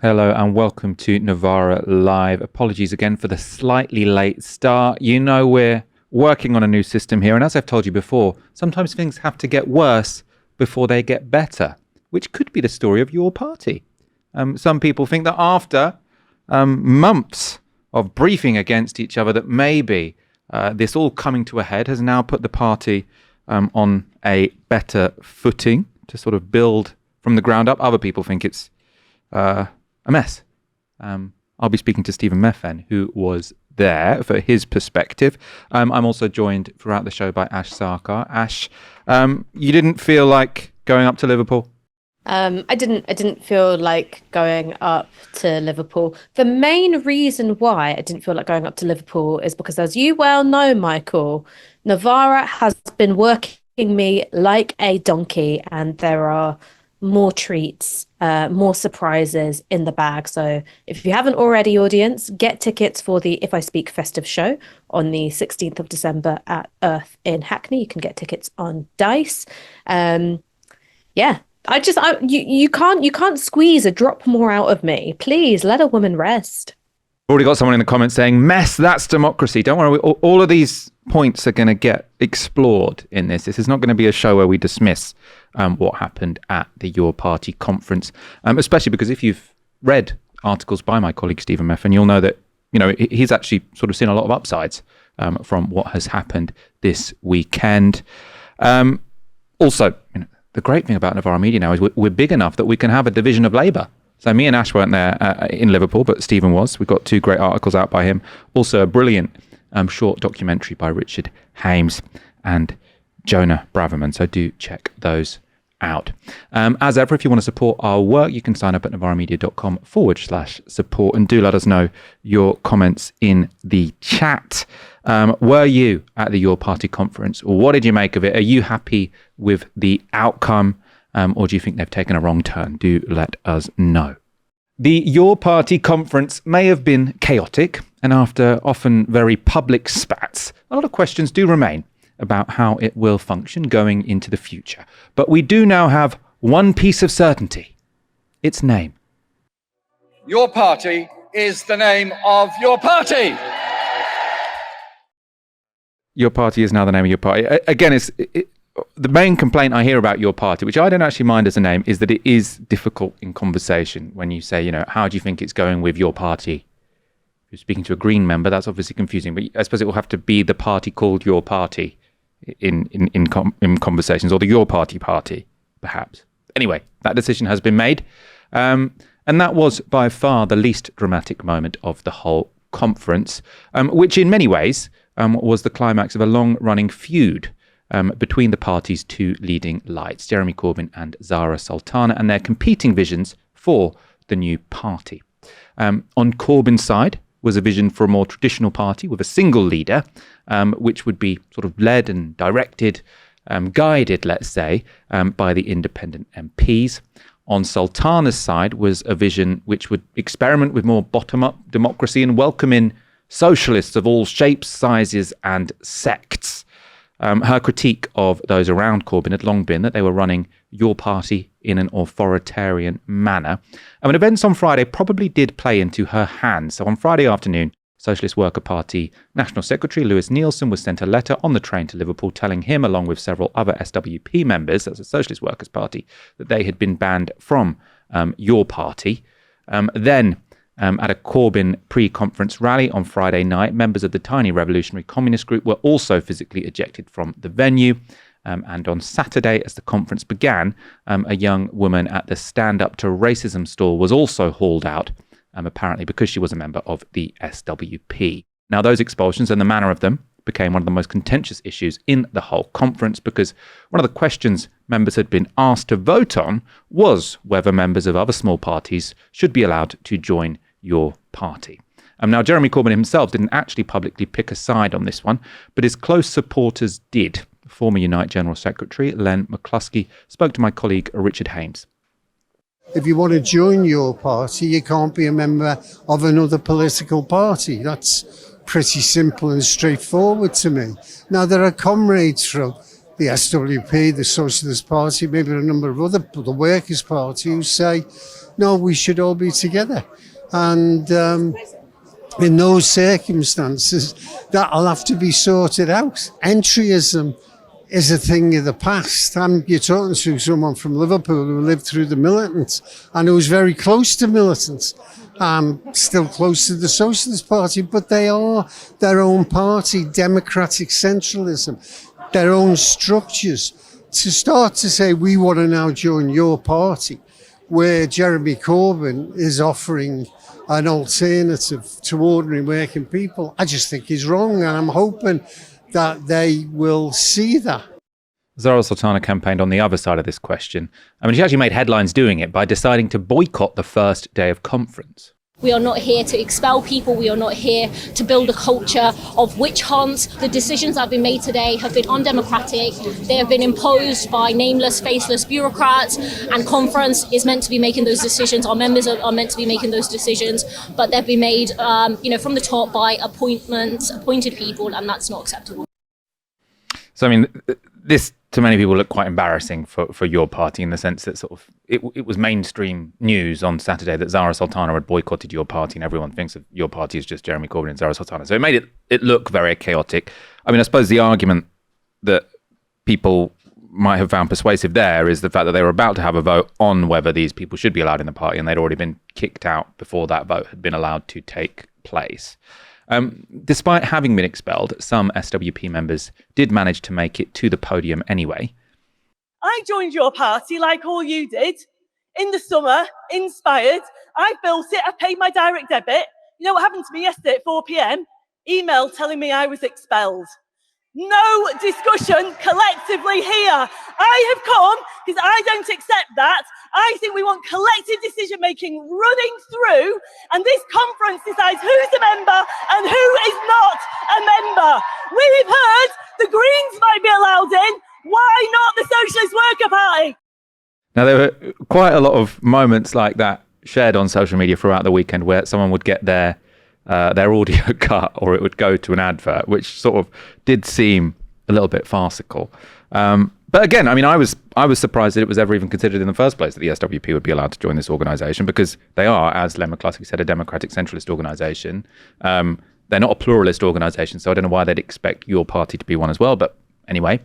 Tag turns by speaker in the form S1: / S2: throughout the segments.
S1: Hello and welcome to Novara Live. Apologies again for the slightly late start. You know we're working on a new system here, and as I've told you before, sometimes things have to get worse before they get better, which could be the story of your party. Some people think that after months of briefing against each other, that maybe this all coming to a head has now put the party on a better footing to sort of build from the ground up. Other people think it's a mess. I'll be speaking to Stephen Mefen, who was there for his perspective. I'm also joined throughout the show by Ash Sarkar. Ash, you didn't feel like going up to Liverpool?
S2: I didn't feel like going up to Liverpool. The main reason why I didn't feel like going up to Liverpool is because, as you well know, Michael, Novara has been working me like a donkey, and there are more treats, more surprises in the bag. So if you haven't already, audience, get tickets for the If I Speak festive show on the 16th of December at Earth in Hackney. You can get tickets on Dice. Yeah. You can't squeeze a drop more out of me. Please let a woman rest.
S1: Already got someone in the comments saying, mess, that's democracy. Don't worry, all of these points are going to get explored in this. This is not going to be a show where we dismiss what happened at the Your Party conference, especially because if you've read articles by my colleague Stephen Mefen, you'll know that he's actually sort of seen a lot of upsides from what has happened this weekend. Also, the great thing about Novara Media now is we're big enough that we can have a division of labour. So me and Ash weren't there in Liverpool, but Stephen was. We've got 2 great articles out by him. Also a brilliant short documentary by Richard Hames and Jonah Braverman. So do check those out. As ever, if you want to support our work, you can sign up at novaramedia.com/support, and do let us know your comments in the chat. Were you at the Your Party conference? What did you make of it? Are you happy with the outcome? Or do you think they've taken a wrong turn? Do let us know. The Your Party conference may have been chaotic, and after often very public spats, a lot of questions do remain about how it will function going into the future. But we do now have one piece of certainty: its name.
S3: Your party is the name of your party.
S1: Your party is now the name of your party. Again, the main complaint I hear about Your Party, which I don't actually mind as a name, is that it is difficult in conversation when you say, how do you think it's going with your party? If you're speaking to a Green member, that's obviously confusing, but I suppose it will have to be the party called Your Party in conversations, or the Your Party party, perhaps. Anyway, that decision has been made. And that was by far the least dramatic moment of the whole conference, which in many ways was the climax of a long-running feud between the party's 2 leading lights, Jeremy Corbyn and Zarah Sultana, and their competing visions for the new party. On Corbyn's side was a vision for a more traditional party with a single leader, which would be sort of led and directed, guided, let's say, by the independent MPs. On Sultana's side was a vision which would experiment with more bottom-up democracy and welcome in socialists of all shapes, sizes and sects. Her critique of those around Corbyn had long been that they were running Your Party in an authoritarian manner. And events on Friday probably did play into her hands. So on Friday afternoon, Socialist Worker Party National Secretary Lewis Neilson was sent a letter on the train to Liverpool telling him, along with several other SWP members, that's the Socialist Workers Party, that they had been banned from Your Party. Then at a Corbyn pre-conference rally on Friday night, members of the tiny revolutionary communist group were also physically ejected from the venue. And on Saturday, as the conference began, a young woman at the Stand Up to Racism stall was also hauled out, apparently because she was a member of the SWP. Now, those expulsions and the manner of them became one of the most contentious issues in the whole conference, because one of the questions members had been asked to vote on was whether members of other small parties should be allowed to join Your Party. Now, Jeremy Corbyn himself didn't actually publicly pick a side on this one, but his close supporters did. Former Unite General Secretary Len McCluskey spoke to my colleague Richard Hames.
S4: If you want to join Your Party, you can't be a member of another political party. That's pretty simple and straightforward to me. Now, there are comrades from the SWP, the Socialist Party, maybe a number of other, the Workers' Party, who say No, we should all be together. And in those circumstances, that'll have to be sorted out. Entryism is a thing of the past. You're talking to someone from Liverpool who lived through the militants and who was very close to militants, still close to the Socialist Party, but they are their own party, democratic centralism, their own structures. To start to say, we want to now join your party, where Jeremy Corbyn is offering an alternative to ordinary working people, I just think is wrong. And I'm hoping that they will see that.
S1: Zarah Sultana campaigned on the other side of this question. I mean, she actually made headlines doing it by deciding to boycott the first day of conference.
S5: We are not here to expel people. We are not here to build a culture of witch hunts. The decisions that have been made today have been undemocratic. They have been imposed by nameless, faceless bureaucrats, and conference is meant to be making those decisions. Our members are meant to be making those decisions, but they've been made, from the top by appointed people, and that's not acceptable.
S1: So, I mean, this to many people looked quite embarrassing for your party, in the sense that sort of it was mainstream news on Saturday that Zarah Sultana had boycotted your party, and everyone thinks of your party as just Jeremy Corbyn and Zarah Sultana. So it made it look very chaotic. I mean, I suppose the argument that people might have found persuasive there is the fact that they were about to have a vote on whether these people should be allowed in the party, and they'd already been kicked out before that vote had been allowed to take place. Despite having been expelled, some SWP members did manage to make it to the podium anyway.
S6: I joined your party like all you did. In the summer, inspired. I built it, I paid my direct debit. You know what happened to me yesterday at 4 p.m? Email telling me I was expelled. No discussion collectively here. I have come because I don't accept that. I think we want collective decision making running through, and this conference decides who's a member and who is not a member. We've heard the Greens might be allowed in. Why not the Socialist Worker Party?
S1: Now, there were quite a lot of moments like that shared on social media throughout the weekend where someone would get their audio cut, or it would go to an advert, which sort of did seem a little bit farcical. But again, I mean, I was surprised that it was ever even considered in the first place that the SWP would be allowed to join this organisation, because they are, as Len McCluskey said, a democratic centralist organisation. They're not a pluralist organisation, so I don't know why they'd expect your party to be one as well. But anyway,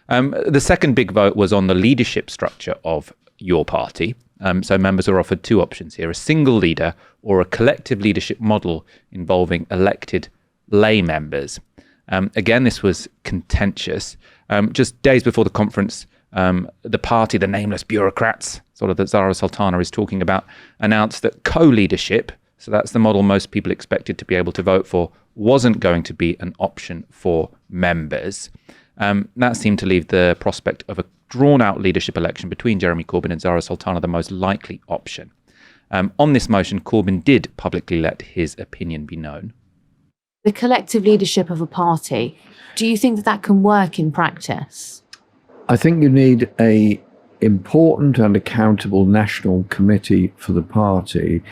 S1: the second big vote was on the leadership structure of your party. So members are offered two options here: a single leader or a collective leadership model involving elected lay members. Again, this was contentious. Just days before the conference, the party, the nameless bureaucrats, sort of that Zarah Sultana is talking about, announced that co-leadership, so that's the model most people expected to be able to vote for, wasn't going to be an option for members. That seemed to leave the prospect of a drawn-out leadership election between Jeremy Corbyn and Zarah Sultana the most likely option. On this motion, Corbyn did publicly let his opinion be known.
S7: The collective leadership of a party, do you think that can work in practice?
S8: I think you need a important and accountable national committee for the party.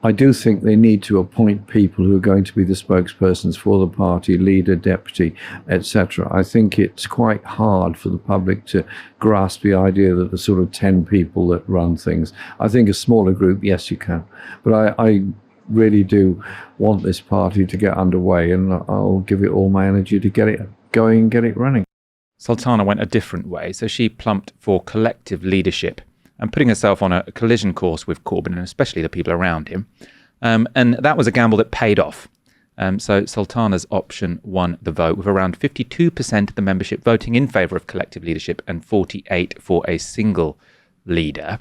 S8: I do think they need to appoint people who are going to be the spokespersons for the party, leader, deputy, etc. I think it's quite hard for the public to grasp the idea that the sort of 10 people that run things. I think a smaller group, yes, you can. But I really do want this party to get underway, and I'll give it all my energy to get it going and get it running.
S1: Sultana went a different way, so she plumped for collective leadership and putting herself on a collision course with Corbyn, and especially the people around him. And that was a gamble that paid off. So Sultana's option won the vote, with around 52% of the membership voting in favour of collective leadership and 48% for a single leader.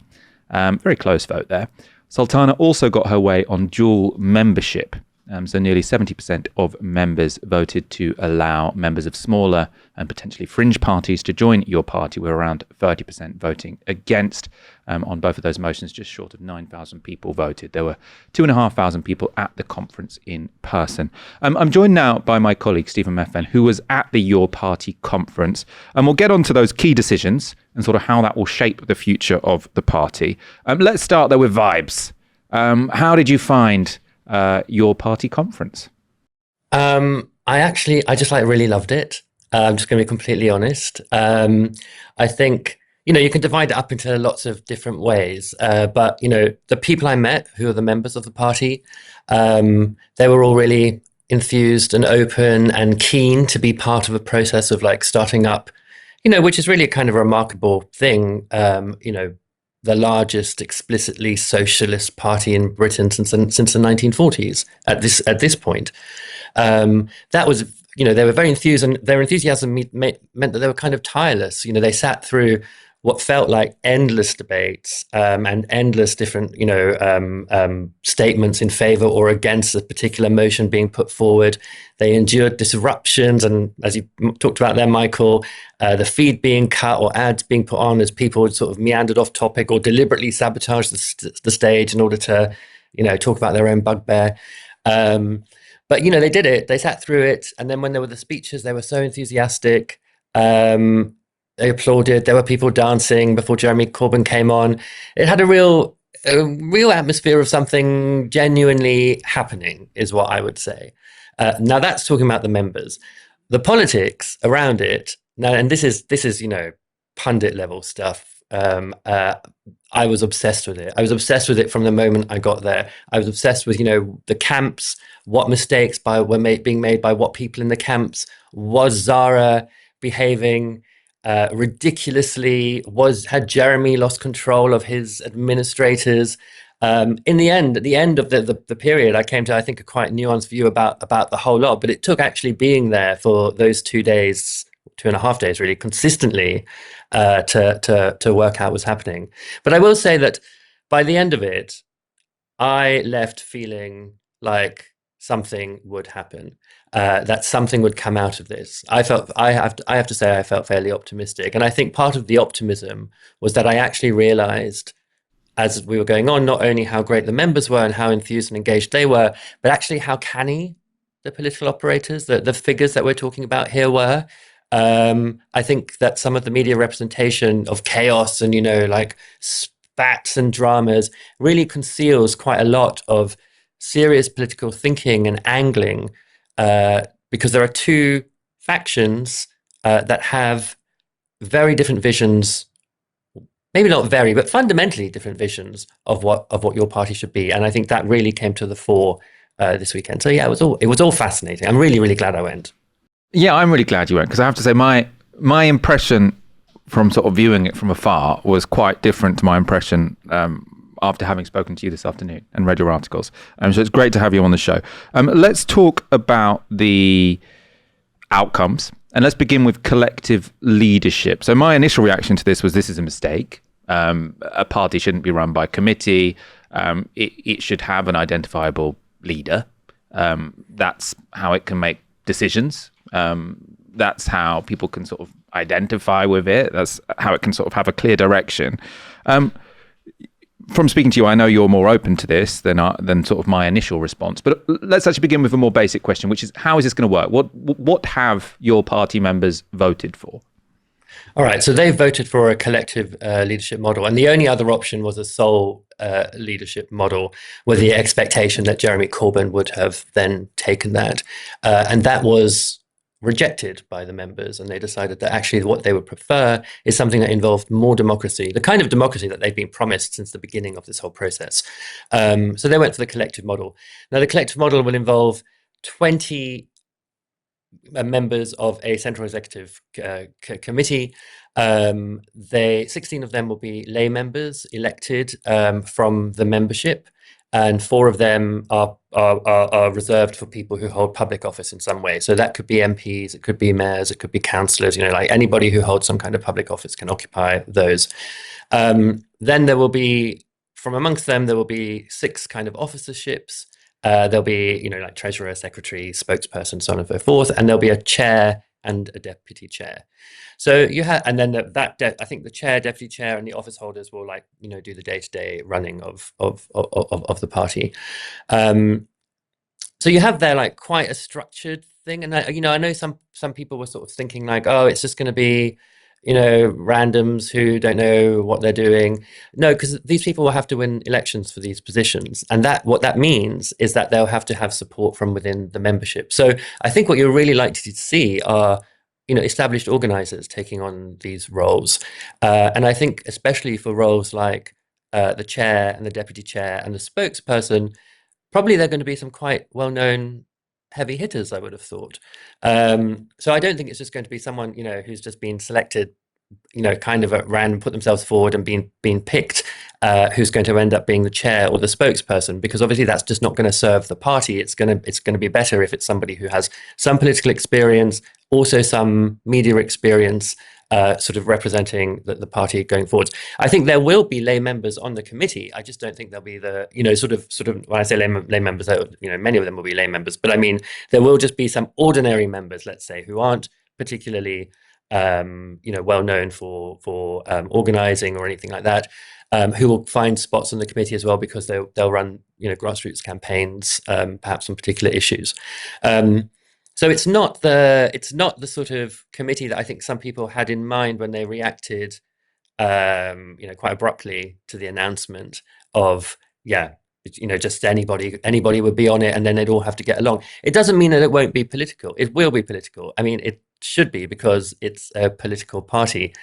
S1: Very close vote there. Sultana also got her way on dual membership. So nearly 70% of members voted to allow members of smaller and potentially fringe parties to join your party, with around 30% voting against. On both of those motions, just short of 9,000 people voted. There were 2,500 people at the conference in person. I'm joined now by my colleague, Stephen Mefen, who was at the Your Party conference. And we'll get on to those key decisions and sort of how that will shape the future of the party. Let's start though with vibes. How did you find your party conference?
S9: I just really loved it. I'm just going to be completely honest. I think, you can divide it up into lots of different ways. But, the people I met who are the members of the party, they were all really enthused and open and keen to be part of a process of like starting up, which is really a kind of remarkable thing. The largest explicitly socialist party in Britain since the 1940s at this point. That was, they were very enthused, and their enthusiasm meant that they were kind of tireless. They sat through what felt like endless debates and endless different, statements in favour or against a particular motion being put forward. They endured disruptions, and as you talked about there, Michael, the feed being cut or ads being put on as people had sort of meandered off topic or deliberately sabotaged the stage in order to, talk about their own bugbear. But, they did it. They sat through it. And then when there were the speeches, they were so enthusiastic. They applauded. There were people dancing before Jeremy Corbyn came on. It had a real atmosphere of something genuinely happening, is what I would say. Now that's talking about the members. The politics around it. Now, and this is pundit level stuff. I was obsessed with it. I was obsessed with it from the moment I got there. I was obsessed with, the camps, what mistakes were being made by what people in the camps. Was Zarah behaving ridiculously? Had Jeremy lost control of his administrators? In the end, at the end of the period, I came to, I think, a quite nuanced view about the whole lot. But it took actually being there for those 2 days, 2.5 days, really consistently, to work out what's happening. But I will say that by the end of it, I left feeling like something would happen. That something would come out of this. I have to say, I felt fairly optimistic. And I think part of the optimism was that I actually realized as we were going on, not only how great the members were and how enthused and engaged they were, but actually how canny the political operators, the figures that we're talking about here were. I think that some of the media representation of chaos and, like spats and dramas really conceals quite a lot of serious political thinking and angling, because there are two factions that have very different visions, maybe not very, but fundamentally different visions of what your party should be. And I think that really came to the fore this weekend. So yeah, it was all fascinating. I'm really, really glad I went.
S1: Yeah, I'm really glad you went, because I have to say my impression from sort of viewing it from afar was quite different to my impression after having spoken to you this afternoon and read your articles. So it's great to have you on the show. Let's talk about the outcomes, and let's begin with collective leadership. So my initial reaction to this is a mistake. A party shouldn't be run by committee. It should have an identifiable leader. That's how it can make decisions. That's how people can sort of identify with it. That's how it can sort of have a clear direction. From speaking to you, I know you're more open to this than sort of my initial response. But let's actually begin with a more basic question, which is, how is this going to work? What have your party members voted for?
S9: All right, so they voted for a collective leadership model, and the only other option was a sole leadership model, with the expectation that Jeremy Corbyn would have then taken that, and that was rejected by the members, and they decided that actually what they would prefer is something that involved more democracy, the kind of democracy that they've been promised since the beginning of this whole process. So they went for the collective model. Now, the collective model will involve 20 members of a central executive committee. 16 of them will be lay members elected from the membership, and 4 of them are reserved for people who hold public office in some way. So that could be MPs, it could be mayors, it could be councillors, like anybody who holds some kind of public office can occupy those. Then there will be, from amongst them, there will be 6 kind of officerships. There'll be, like treasurer, secretary, spokesperson, so on and so forth, and there'll be a chair and a deputy chair. So you have, and then I think the chair, deputy chair, and the office holders will do the day-to-day running of the party. So you have there quite a structured thing, and I know some people were sort of thinking oh, it's just going to be randoms who don't know what they're doing. No, because these people will have to win elections for these positions. And what that means is that they'll have to have support from within the membership. So I think what you're really likely to see are established organisers taking on these roles. And I think especially for roles like the chair and the deputy chair and the spokesperson, probably they're going to be some quite well-known heavy hitters, I would have thought. So I don't think it's just going to be someone, who's just been selected, kind of at random, put themselves forward and been picked, who's going to end up being the chair or the spokesperson, because obviously that's just not going to serve the party. It's going to be better if it's somebody who has some political experience, also some media experience, sort of representing the party going forwards. I think there will be lay members on the committee. I just don't think there'll be the, sort of when I say lay members, many of them will be lay members, but I mean, there will just be some ordinary members, let's say, who aren't particularly well known for organizing or anything like that, who will find spots on the committee as well, because they'll run grassroots campaigns, perhaps on particular issues. So it's not the sort of committee that I think some people had in mind when they reacted, quite abruptly to the announcement of, just anybody would be on it, and then they'd all have to get along. It doesn't mean that it won't be political. It will be political. I mean, it should be, because it's a political party.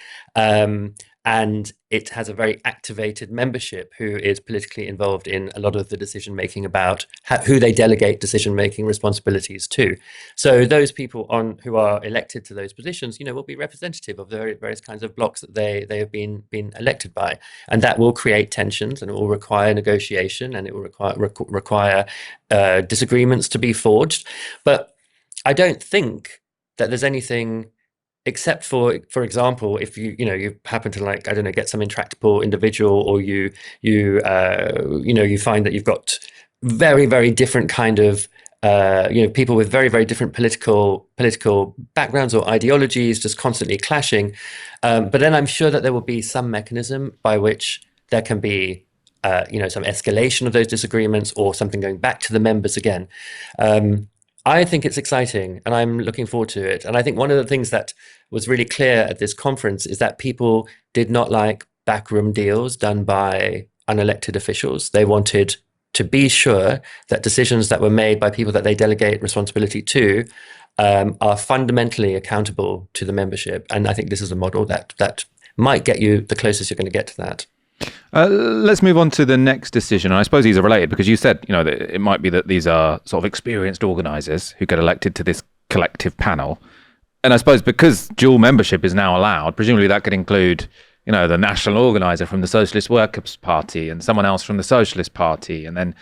S9: And it has a very activated membership who is politically involved in a lot of the decision making about who they delegate decision making responsibilities to. So those people who are elected to those positions, will be representative of the various kinds of blocks that they have been elected by, and that will create tensions, and it will require negotiation, and it will require disagreements to be forged. But I don't think that there's anything, except for example, if you happen to get some intractable individual, or you find that you've got very, very different kind of people with very, very different political backgrounds or ideologies just constantly clashing. But then I'm sure that there will be some mechanism by which there can be some escalation of those disagreements, or something going back to the members again. I think it's exciting, and I'm looking forward to it. And I think one of the things that was really clear at this conference is that people did not like backroom deals done by unelected officials. They wanted to be sure that decisions that were made by people that they delegate responsibility to are fundamentally accountable to the membership. And I think this is a model that might get you the closest you're going to get to that.
S1: Let's move on to the next decision. And I suppose these are related, because you said, that it might be that these are sort of experienced organisers who get elected to this collective panel. And I suppose because dual membership is now allowed, presumably that could include, the national organiser from the Socialist Workers' Party, and someone else from the Socialist Party, and then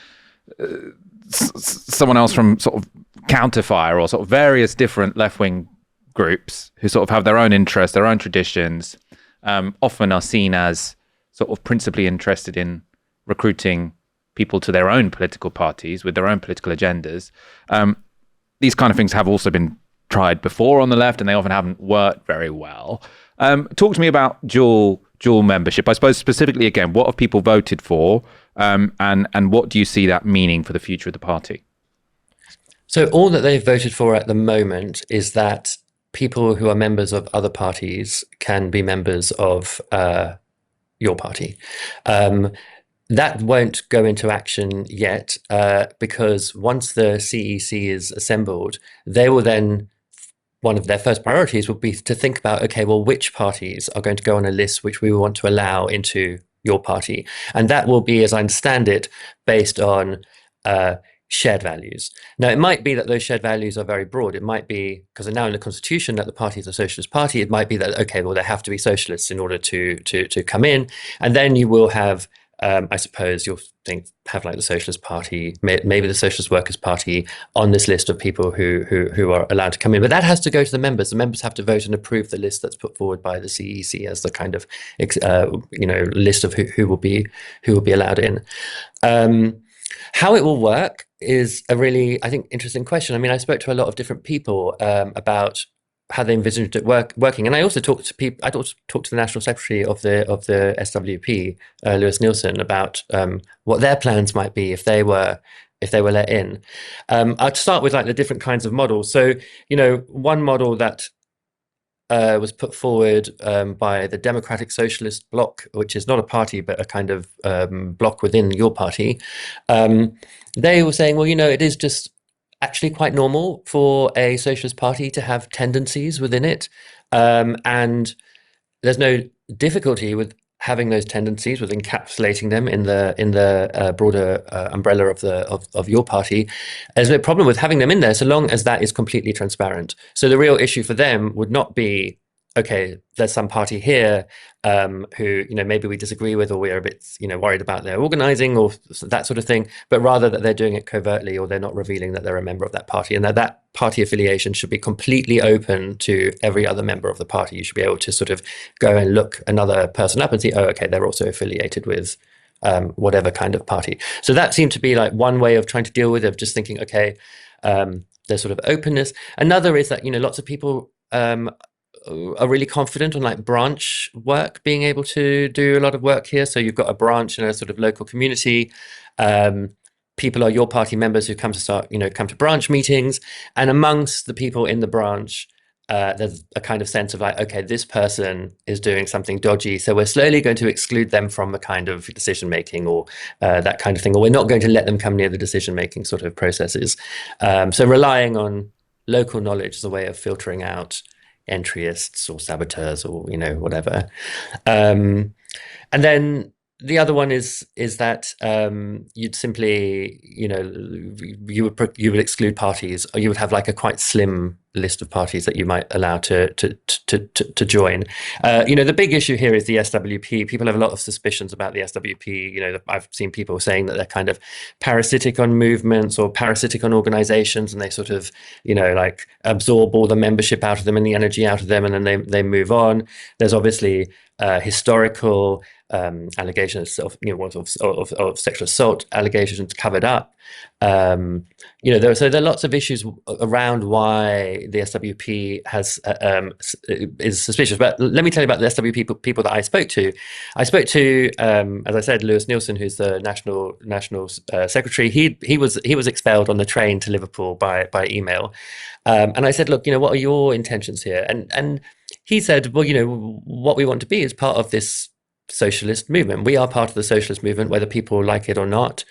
S1: someone else from sort of Counterfire, or sort of various different left-wing groups who sort of have their own interests, their own traditions, often are seen as sort of principally interested in recruiting people to their own political parties with their own political agendas. These kind of things have also been tried before on the left, and they often haven't worked very well. Talk to me about dual membership. I suppose specifically, again, what have people voted for, and what do you see that meaning for the future of the party?
S9: So all that they've voted for at the moment is that people who are members of other parties can be members of your party. That won't go into action yet, because once the CEC is assembled, they will then, one of their first priorities will be to think about, okay, well, which parties are going to go on a list which we want to allow into your party? And that will be, as I understand it, based on shared values. Now, it might be that those shared values are very broad. It might be, because now in the constitution that the party is a socialist party, it might be that, okay, well, they have to be socialists in order to come in. And then you will have, I suppose you'll have like the Socialist Party, maybe the Socialist Workers' Party on this list of people who are allowed to come in. But that has to go to the members. The members have to vote and approve the list that's put forward by the CEC as the kind of, list of who will be allowed in. How it will work is a really, I think, interesting question. I mean, I spoke to a lot of different people about how they envisaged it working, and I also talked to people. I talked to the National Secretary of the SWP, Lewis Nielsen, about what their plans might be if they were let in. I'd start with like the different kinds of models. So, one model that was put forward by the Democratic Socialist Bloc, which is not a party, but a kind of bloc within your party. They were saying, well, it is just actually quite normal for a socialist party to have tendencies within it. And there's no difficulty with having those tendencies, with encapsulating them in the broader umbrella of your party. There's no problem with having them in there so long as that is completely transparent. So the real issue for them would not be, okay, there's some party here who maybe we disagree with, or we're a bit worried about their organizing or that sort of thing, but rather that they're doing it covertly, or they're not revealing that they're a member of that party, and that party affiliation should be completely open to every other member of the party. You should be able to sort of go and look another person up and see, oh, okay, they're also affiliated with whatever kind of party. So that seemed to be like one way of trying to deal with it, of just thinking, okay, there's sort of openness. Another is that lots of people are really confident on like branch work, being able to do a lot of work here. So you've got a branch in a sort of local community. People are your party members who come to branch meetings, and amongst the people in the branch, there's a kind of sense of like, okay, this person is doing something dodgy, so we're slowly going to exclude them from the kind of decision making, or that kind of thing, or we're not going to let them come near the decision making sort of processes. So relying on local knowledge is a way of filtering out entryists or saboteurs, or whatever. And then the other one is that you'd simply you would exclude parties, or you would have like a quite slim list of parties that you might allow to join. The big issue here is the SWP. People have a lot of suspicions about the SWP. I've seen people saying that they're kind of parasitic on movements or parasitic on organizations, and they sort of like absorb all the membership out of them and the energy out of them, and then they move on. There's obviously historical allegations of sexual assault allegations covered up. There are lots of issues around why the SWP is suspicious. But let me tell you about the SWP people that I spoke to. I spoke to, as I said, Lewis Nielsen, who's the national secretary. He was expelled on the train to Liverpool by email, and I said, look, what are your intentions here? And he said, well, what we want to be is part of this socialist movement. We are part of the socialist movement, whether people like it or not.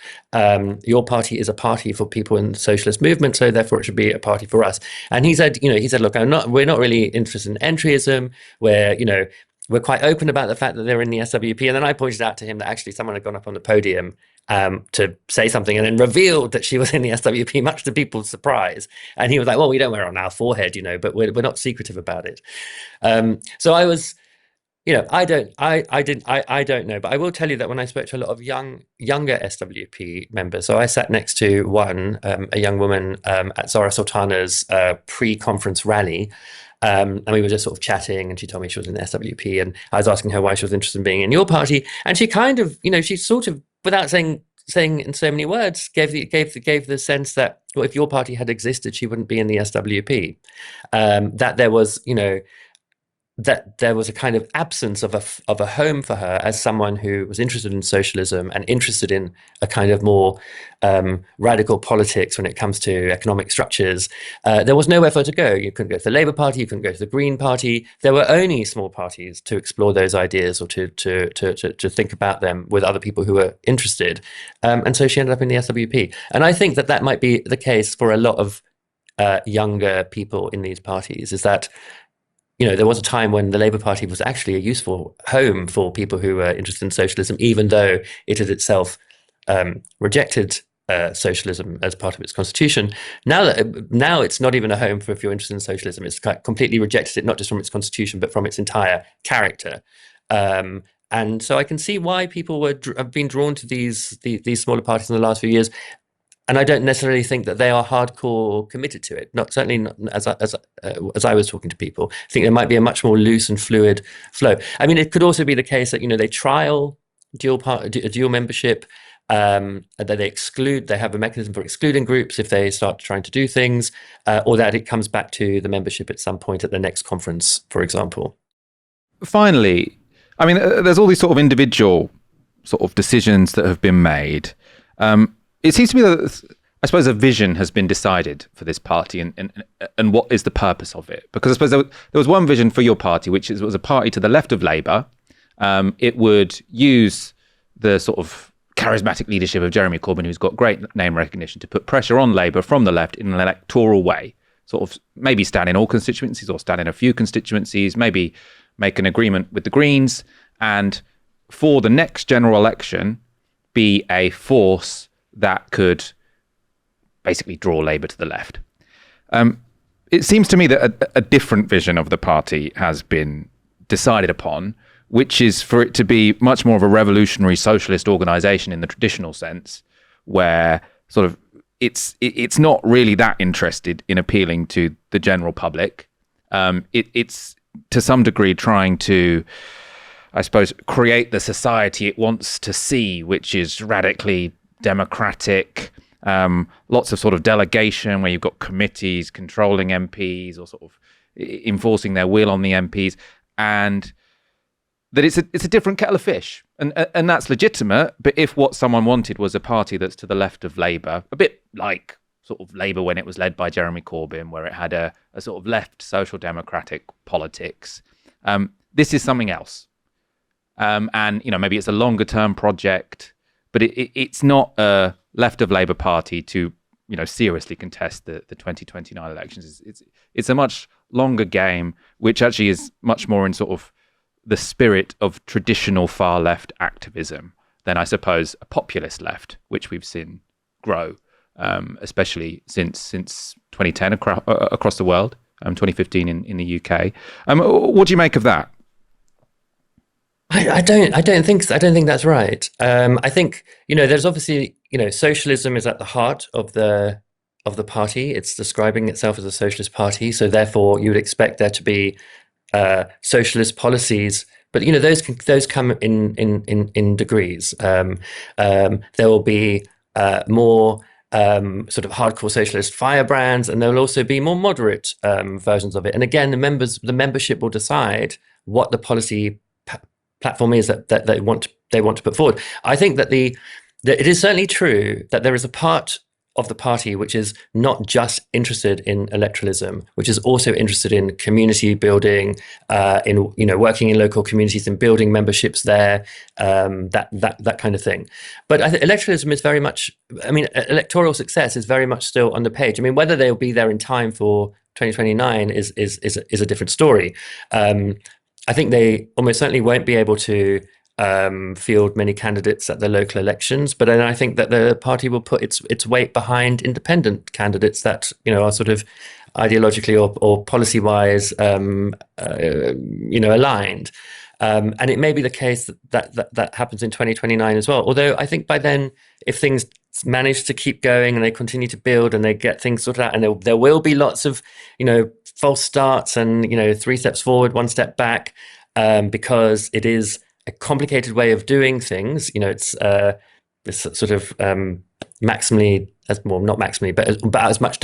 S9: Your party is a party for people in the socialist movement, so therefore it should be a party for us. And he said, look, we're not really interested in entryism. We're quite open about the fact that they're in the SWP. And then I pointed out to him that actually someone had gone up on the podium to say something and then revealed that she was in the SWP, much to people's surprise. And he was like, well, we don't wear it on our forehead, but we're not secretive about it. So I was, I don't know, but I will tell you that when I spoke to a lot of younger SWP members, so I sat next to one, a young woman at Zarah Sultana's pre-conference rally, and we were just sort of chatting, and she told me she was in the SWP, and I was asking her why she was interested in being in your party, and she kind of, she sort of, without saying in so many words, gave the sense that, well, if your party had existed, she wouldn't be in the SWP. That there was, that there was a kind of absence of a home for her as someone who was interested in socialism and interested in a kind of more radical politics when it comes to economic structures. There was nowhere for her to go. You couldn't go to the Labour Party, you couldn't go to the Green Party. There were only small parties to explore those ideas or to think about them with other people who were interested. And so she ended up in the SWP. And I think that might be the case for a lot of younger people in these parties, is that there was a time when the Labour Party was actually a useful home for people who were interested in socialism, even though it had itself rejected socialism as part of its constitution. Now it's not even a home for if you're interested in socialism. It's completely rejected it, not just from its constitution, but from its entire character. And so I can see why people have been drawn to these smaller parties in the last few years. And I don't necessarily think that they are hardcore committed to it. Certainly not as I was talking to people. I think there might be a much more loose and fluid flow. I mean, it could also be the case that they trial dual membership, that they have a mechanism for excluding groups if they start trying to do things, or that it comes back to the membership at some point at the next conference, for example.
S1: Finally, I mean, there's all these sort of individual sort of decisions that have been made. It seems to me that, I suppose, a vision has been decided for this party and what is the purpose of it. Because I suppose there was one vision for your party, which was a party to the left of Labour. It would use the sort of charismatic leadership of Jeremy Corbyn, who's got great name recognition, to put pressure on Labour from the left in an electoral way, sort of maybe stand in all constituencies or stand in a few constituencies, maybe make an agreement with the Greens, and for the next general election be a force that could basically draw Labour to the left. It seems to me that a different vision of the party has been decided upon, which is for it to be much more of a revolutionary socialist organisation in the traditional sense, where sort of it's not really that interested in appealing to the general public. It's to some degree trying to, I suppose, create the society it wants to see, which is radically democratic, lots of sort of delegation where you've got committees controlling MPs or sort of enforcing their will on the MPs, and that it's a different kettle of fish, and that's legitimate. But if what someone wanted was a party that's to the left of Labour, a bit like sort of Labour when it was led by Jeremy Corbyn, where it had a sort of left social democratic politics, this is something else. And maybe it's a longer term project, but it's not a left of Labour party to seriously contest the 2029 elections. It's a much longer game, which actually is much more in sort of the spirit of traditional far left activism than, I suppose, a populist left, which we've seen grow, especially since 2010 across the world, 2015 in the UK. What do you make of that?
S9: I don't think so. I don't think that's right. I think there's obviously socialism is at the heart of the party. It's describing itself as a socialist party, so therefore you would expect there to be socialist policies. But those come in degrees. There will be more sort of hardcore socialist firebrands, and there will also be more moderate versions of it. And again, the membership will decide what the policy platform is that they want to put forward. I think that it is certainly true that there is a part of the party which is not just interested in electoralism, which is also interested in community building, in working in local communities and building memberships there, that kind of thing. But I think electoralism is very much, electoral success is very much still on the page. Whether they'll be there in time for 2029 is a different story. I think they almost certainly won't be able to field many candidates at the local elections, but then I think that the party will put its weight behind independent candidates that are sort of ideologically or policy-wise aligned. And it may be the case that happens in 2029 as well. Although I think by then, if things manage to keep going and they continue to build and they get things sorted out, and there will be lots of false starts and 3 steps forward, 1 step back, because it is a complicated way of doing things. It's this sort of maximally, not maximally, but as much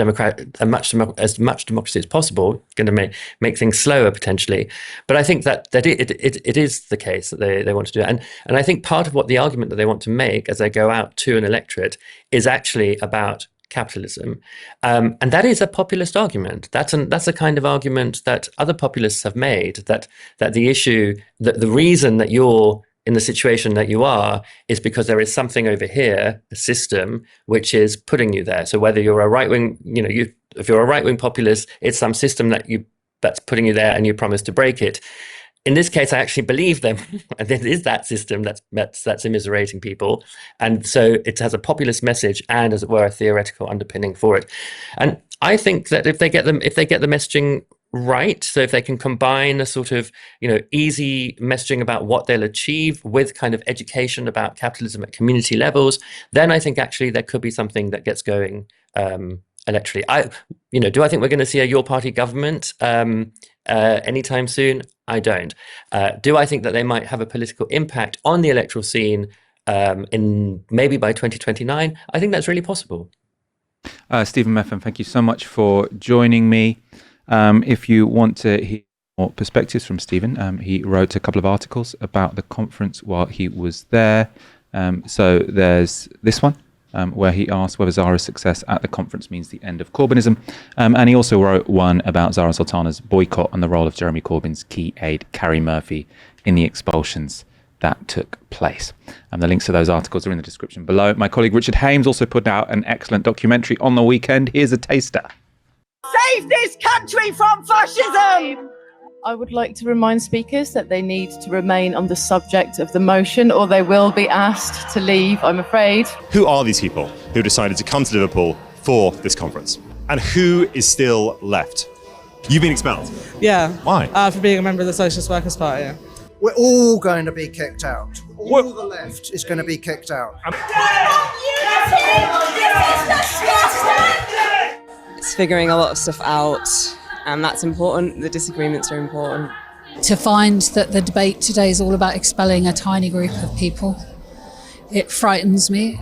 S9: democracy as possible, going to make things slower potentially. But I think that it is the case that they want to do it. And I think part of what the argument that they want to make as they go out to an electorate is actually about capitalism, and that is a populist argument. That's a kind of argument that other populists have made. That the issue, that the reason that you're in the situation that you are is because there is something over here, a system, which is putting you there. So whether you're a right wing, if you're a right wing populist, it's some system that's putting you there, and you promise to break it. In this case, I actually believe them, and it is that system that's immiserating people, and so it has a populist message and, as it were, a theoretical underpinning for it. And I think that if they get the messaging right, so if they can combine a sort of easy messaging about what they'll achieve with kind of education about capitalism at community levels, then I think actually there could be something that gets going electorally. Do I think we're going to see a Your Party government anytime soon? I don't. Do I think that they might have a political impact on the electoral scene in maybe by 2029? I think that's really possible.
S1: Stephen Mefen, thank you so much for joining me. If you want to hear more perspectives from Stephen, he wrote a couple of articles about the conference while he was there. So there's this one, where he asked whether Zarah's success at the conference means the end of Corbynism. And he also wrote one about Zarah Sultana's boycott and the role of Jeremy Corbyn's key aide, Carrie Murphy, in the expulsions that took place. And the links to those articles are in the description below. My colleague Richard Hames also put out an excellent documentary on the weekend. Here's a taster.
S6: Save this country from fascism!
S10: I would like to remind speakers that they need to remain on the subject of the motion or they will be asked to leave, I'm afraid.
S11: Who are these people who decided to come to Liverpool for this conference? And who is still left? You've been expelled.
S12: Yeah.
S11: Why?
S12: For being a member of the Socialist Workers' Party.
S13: We're all going to be kicked out. All the left is going to be kicked out.
S12: It's figuring a lot of stuff out, and that's important. The disagreements are important.
S14: To find that the debate today is all about expelling a tiny group of people, it frightens me.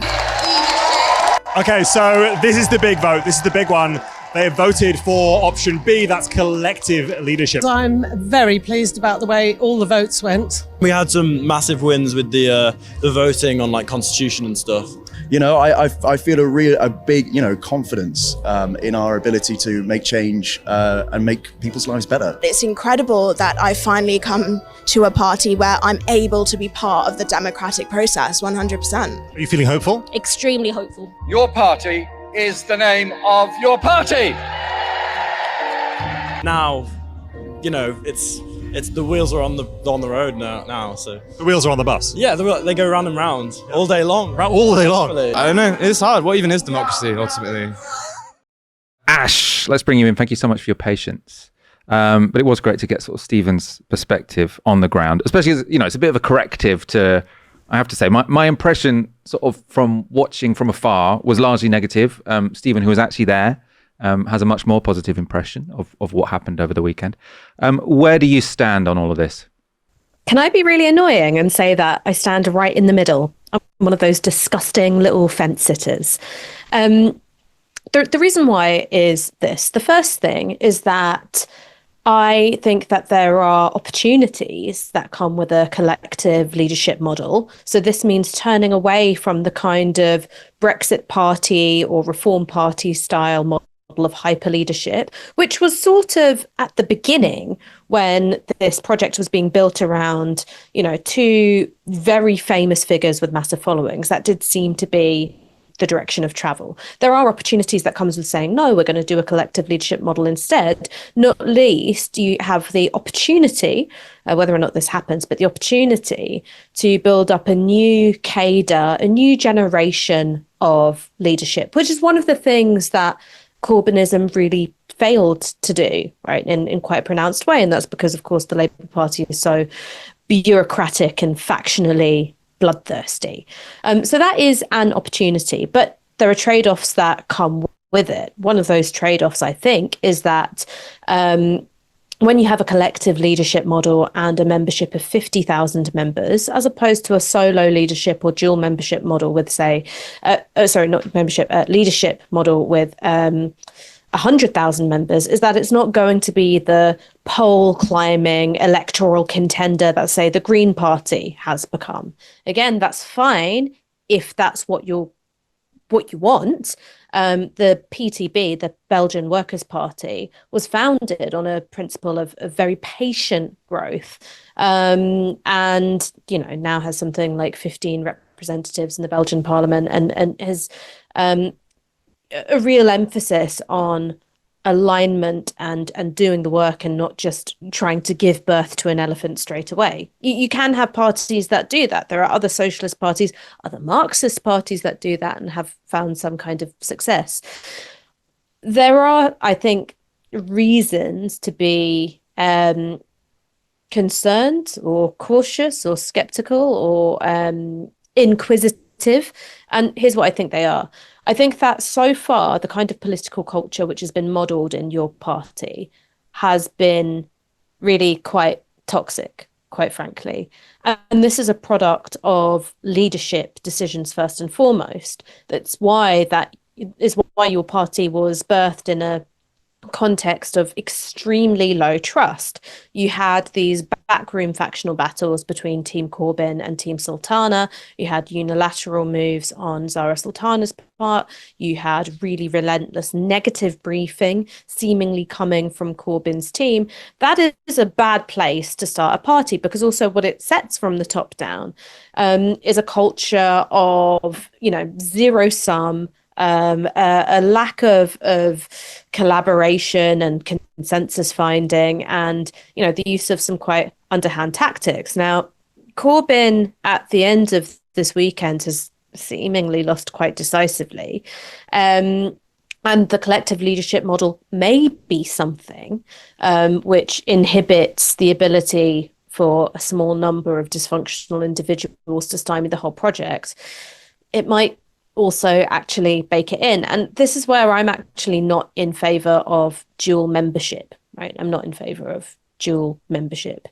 S11: Okay, so this is the big vote. This is the big one. They have voted for option B, that's collective leadership.
S12: I'm very pleased about the way all the votes went.
S15: We had some massive wins with the voting on like constitution and stuff.
S16: You know, I feel a big, confidence in our ability to make change and make people's lives better.
S17: It's incredible that I finally come to a party where I'm able to be part of the democratic process, 100%.
S11: Are you feeling hopeful?
S5: Extremely hopeful.
S3: Your party is the name of your party.
S15: Now, it's the wheels are on the road now. So
S11: the wheels are on the bus.
S15: Yeah, they go round and round all day long.
S11: All day long.
S15: I don't know. It's hard. What even is democracy ultimately?
S1: Ash, let's bring you in. Thank you so much for your patience. But it was great to get sort of Stephen's perspective on the ground, especially as, it's a bit of a corrective to, I have to say, my impression sort of from watching from afar was largely negative. Stephen, who was actually there, has a much more positive impression of what happened over the weekend. Where do you stand on all of this?
S2: Can I be really annoying and say that I stand right in the middle? I'm one of those disgusting little fence sitters. The reason why is this. The first thing is that I think that there are opportunities that come with a collective leadership model. So this means turning away from the kind of Brexit Party or Reform Party style model of hyper leadership, which was sort of at the beginning when this project was being built around, two very famous figures with massive followings. That did seem to be the direction of travel. There are opportunities that comes with saying, no, we're going to do a collective leadership model instead. Not least, you have the opportunity, whether or not this happens, but the opportunity to build up a new cadre, a new generation of leadership, which is one of the things that Corbynism really failed to do, right, in quite a pronounced way. And that's because, of course, the Labour Party is so bureaucratic and factionally bloodthirsty. So that is an opportunity, but there are trade-offs that come with it. One of those trade-offs, I think, is that when you have a collective leadership model and a membership of 50,000 members, as opposed to a solo leadership or dual membership model with, say, leadership model with 100,000 members, is that it's not going to be the poll climbing electoral contender that, say, the Green Party has become. Again, that's fine if that's what you want. The PTB, the Belgian Workers' Party, was founded on a principle of very patient growth, and now has something like 15 representatives in the Belgian Parliament, and has a real emphasis on alignment and doing the work and not just trying to give birth to an elephant straight away. You can have parties that do that. There are other socialist parties, other Marxist parties that do that and have found some kind of success. There are, I think, reasons to be concerned or cautious or skeptical or inquisitive. And here's what I think they are. I think that so far, the kind of political culture which has been modelled in your party has been really quite toxic, quite frankly. And this is a product of leadership decisions first and foremost. That is why your party was birthed in a context of extremely low trust. You had these backroom factional battles between Team Corbyn and Team Sultana. You had unilateral moves on Zarah Sultana's part. You had really relentless negative briefing seemingly coming from Corbyn's team. That is a bad place to start a party, because also what it sets from the top down is a culture of, zero sum, a lack of collaboration and consensus finding, and the use of some quite underhand tactics. Now, Corbyn at the end of this weekend has seemingly lost quite decisively, and the collective leadership model may be something which inhibits the ability for a small number of dysfunctional individuals to stymie the whole project. It might also actually bake it in. And this is where I'm actually not in favour of dual membership, right? I'm not in favour of dual membership.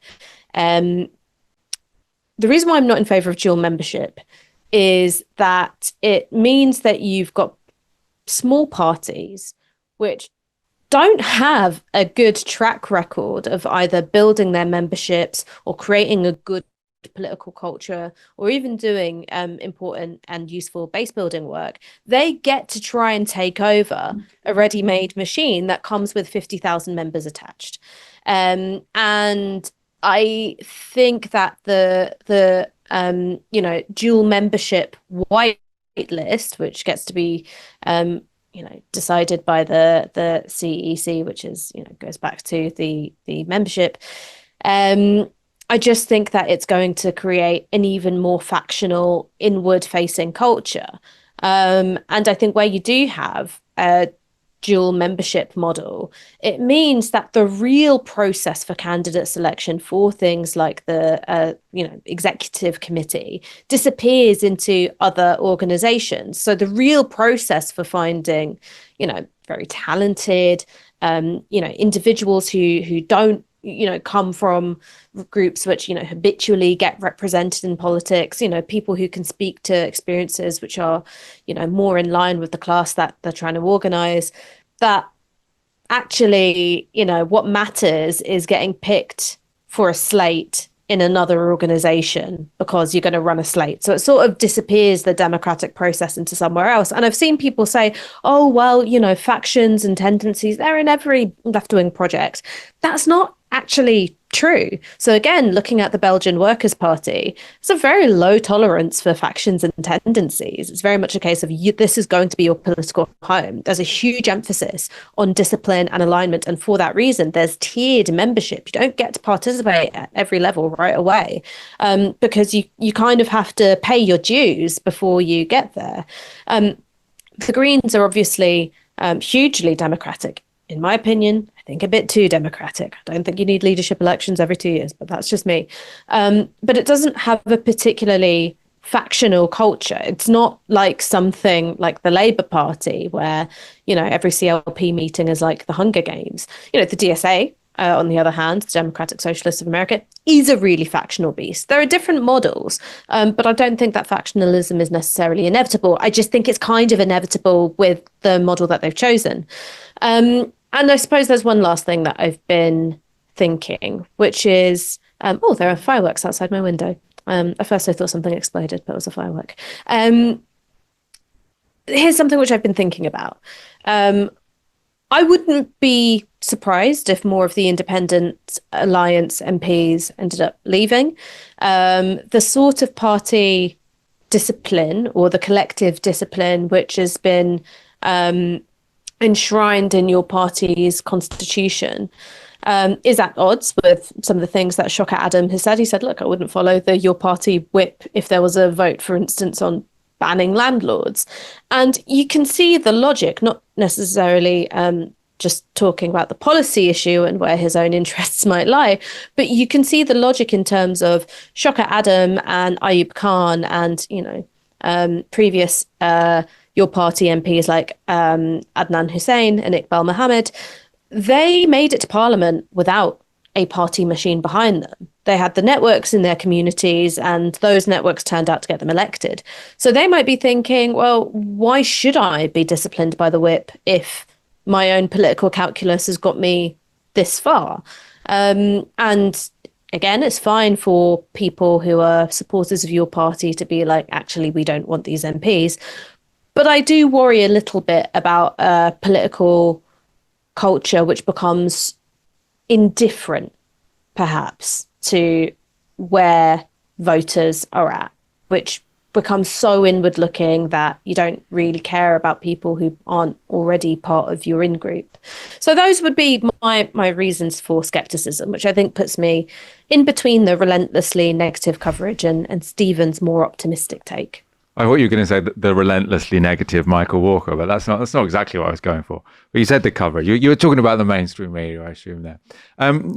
S2: The reason why I'm not in favour of dual membership is that it means that you've got small parties which don't have a good track record of either building their memberships or creating a good political culture, or even doing important and useful base building work. They get to try and take over a ready-made machine that comes with 50,000 members attached. And I think that the dual membership white list, which gets to be decided by the CEC, which is goes back to the membership. I just think that it's going to create an even more factional, inward-facing culture. And I think where you do have a dual membership model, it means that the real process for candidate selection for things like the executive committee disappears into other organizations. So the real process for finding, very talented, individuals who don't come from groups which, habitually get represented in politics, people who can speak to experiences which are, more in line with the class that they're trying to organize, that actually, what matters is getting picked for a slate in another organization because you're going to run a slate. So it sort of disappears the democratic process into somewhere else. And I've seen people say, oh, well, factions and tendencies, they're in every left-wing project. That's not actually true. So again, looking at the Belgian Workers' Party, it's a very low tolerance for factions and tendencies. It's very much a case of this is going to be your political home. There's a huge emphasis on discipline and alignment. And for that reason, there's tiered membership. You don't get to participate at every level right away because you kind of have to pay your dues before you get there. The Greens are obviously hugely democratic. In my opinion, I think a bit too democratic. I don't think you need leadership elections every 2 years, but that's just me. But it doesn't have a particularly factional culture. It's not like something like the Labour Party where, every CLP meeting is like the Hunger Games. The DSA, on the other hand, the Democratic Socialists of America, is a really factional beast. There are different models, but I don't think that factionalism is necessarily inevitable. I just think it's kind of inevitable with the model that they've chosen. And I suppose there's one last thing that I've been thinking, which is, there are fireworks outside my window. At first I thought something exploded, but it was a firework. Here's something which I've been thinking about. I wouldn't be surprised if more of the Independent Alliance MPs ended up leaving. The sort of party discipline or the collective discipline which has been enshrined in your party's constitution is at odds with some of the things that Shocker Adam has said. He said, look, I wouldn't follow your party whip if there was a vote, for instance, on banning landlords. And you can see the logic, not necessarily just talking about the policy issue and where his own interests might lie, but you can see the logic in terms of Shocker Adam and Ayub Khan and, previous your party MPs like Adnan Hussein and Iqbal Mohammed. They made it to Parliament without a party machine behind them. They had the networks in their communities and those networks turned out to get them elected. So they might be thinking, well, why should I be disciplined by the whip if my own political calculus has got me this far. And again, it's fine for people who are supporters of your party to be like, actually, we don't want these MPs. But I do worry a little bit about a political culture which becomes indifferent, perhaps, to where voters are at, which becomes so inward looking that you don't really care about people who aren't already part of your in-group. So those would be my reasons for skepticism, which I think puts me in between the relentlessly negative coverage and Stephen's more optimistic take.
S1: I thought you were going to say the relentlessly negative Michael Walker, but that's not exactly what I was going for. But you said the coverage. You were talking about the mainstream media, I assume there.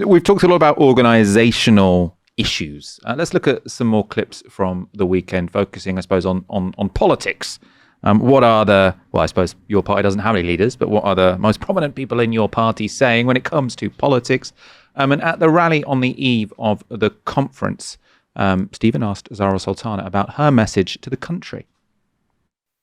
S1: We've talked a lot about organisational issues. Let's look at some more clips from the weekend, focusing, I suppose, on politics. What are I suppose your party doesn't have any leaders, but what are the most prominent people in your party saying when it comes to politics? And at the rally on the eve of the conference, Stephen asked Zarah Sultana about her message to the country.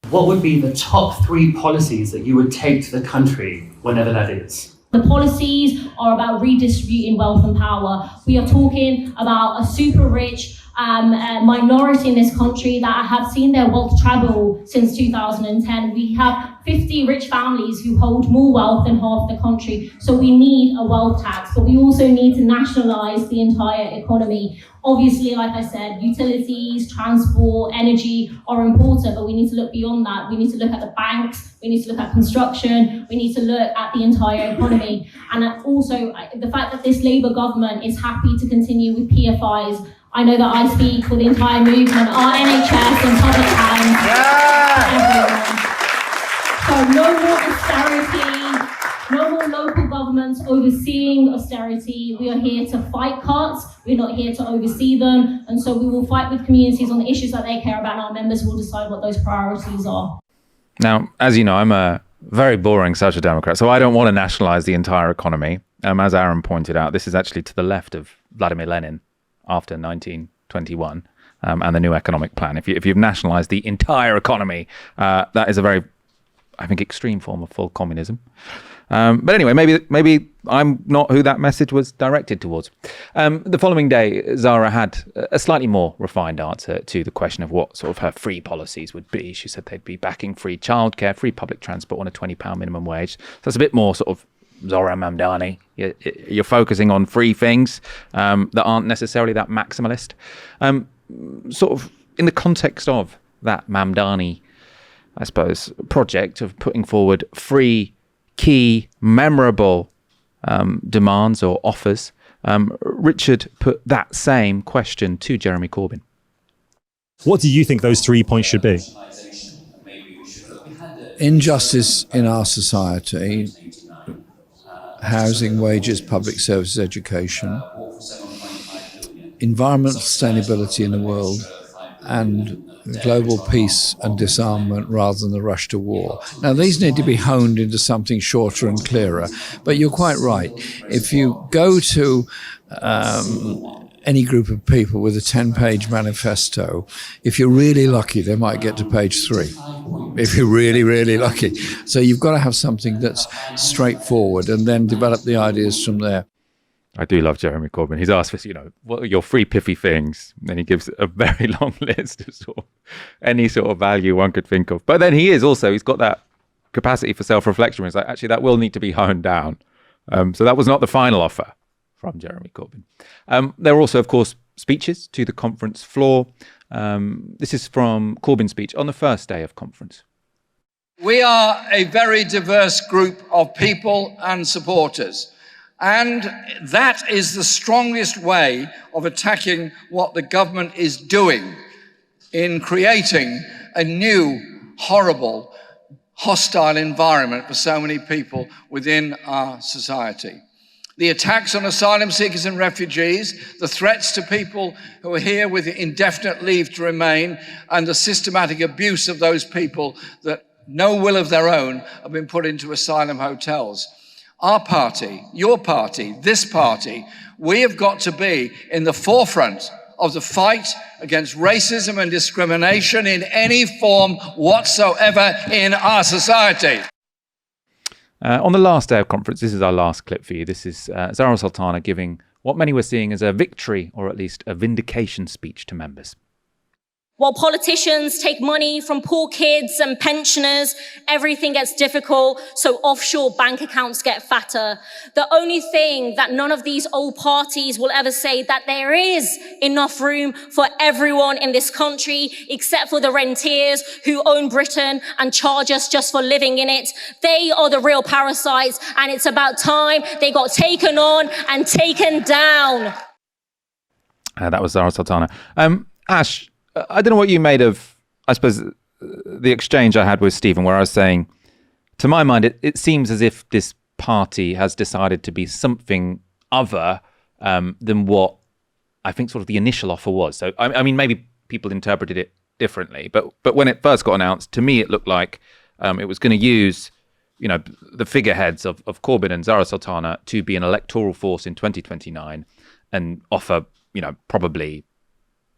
S18: What would be the top 3 policies that you would take to the country, whenever that is?
S5: The policies are about redistributing wealth and power. We are talking about a super rich minority in this country that have seen their wealth travel since 2010. We have 50 rich families who hold more wealth than half the country. So we need a wealth tax, but we also need to nationalise the entire economy. Obviously, like I said, utilities, transport, energy are important, but we need to look beyond that. We need to look at the banks, we need to look at construction, we need to look at the entire economy. And also, the fact that this Labour government is happy to continue with PFIs, I know that I speak for the entire movement, our NHS and public hands, everyone. So no more austerity, no more local governments overseeing austerity. We are here to fight cuts. We're not here to oversee them. And so we will fight with communities on the issues that they care about, and our members will decide what those priorities are.
S1: Now, as you know, I'm a very boring social democrat, so I don't want to nationalise the entire economy. As Aaron pointed out, this is actually to the left of Vladimir Lenin after 1921 and the new economic plan. If you've nationalised the entire economy, that is a very, I think, extreme form of full communism. But anyway, maybe I'm not who that message was directed towards. The following day, Zarah had a slightly more refined answer to the question of what sort of her free policies would be. She said they'd be backing free childcare, free public transport on a £20 minimum wage. So that's a bit more sort of Zohran Mamdani. You're focusing on free things that aren't necessarily that maximalist. Sort of in the context of that Mamdani, I suppose, project of putting forward free, key, memorable demands or offers, Richard put that same question to Jeremy Corbyn.
S11: What do you think those 3 points should be?
S8: Injustice in our society, housing, wages, public services, education, environmental sustainability in the world, and global peace and disarmament rather than the rush to war. Now, these need to be honed into something shorter and clearer, but you're quite right. If you go to any group of people with a 10-page manifesto, if you're really lucky, they might get to page 3. If you're really, really lucky. So you've got to have something that's straightforward and then develop the ideas from there.
S1: I do love Jeremy Corbyn. He's asked for, what are your free pithy things? And he gives a very long list of sort of any sort of value one could think of. But then he's got that capacity for self-reflection. It's like, actually, that will need to be honed down. So that was not the final offer from Jeremy Corbyn. There were also, of course, speeches to the conference floor. This is from Corbyn's speech on the first day of conference.
S3: We are a very diverse group of people and supporters. And that is the strongest way of attacking what the government is doing in creating a new, horrible, hostile environment for so many people within our society. The attacks on asylum seekers and refugees, the threats to people who are here with indefinite leave to remain, and the systematic abuse of those people that no will of their own have been put into asylum hotels. Our party, your party, this party, we have got to be in the forefront of the fight against racism and discrimination in any form whatsoever in our society.
S1: On the last day of conference, this is our last clip for you. This is Zarah Sultana giving what many were seeing as a victory, or at least a vindication speech to members.
S5: While politicians take money from poor kids and pensioners, everything gets difficult, so offshore bank accounts get fatter. The only thing that none of these old parties will ever say that there is enough room for everyone in this country, except for the rentiers who own Britain and charge us just for living in it. They are the real parasites, and it's about time they got taken on and taken down.
S1: That was Zarah Sultana. Ash, I don't know what you made of, I suppose, the exchange I had with Stephen, where I was saying, to my mind, it seems as if this party has decided to be something other than what I think sort of the initial offer was. So, I mean, maybe people interpreted it differently, but when it first got announced, to me, it looked like it was going to use, the figureheads of Corbyn and Zarah Sultana to be an electoral force in 2029 and offer, probably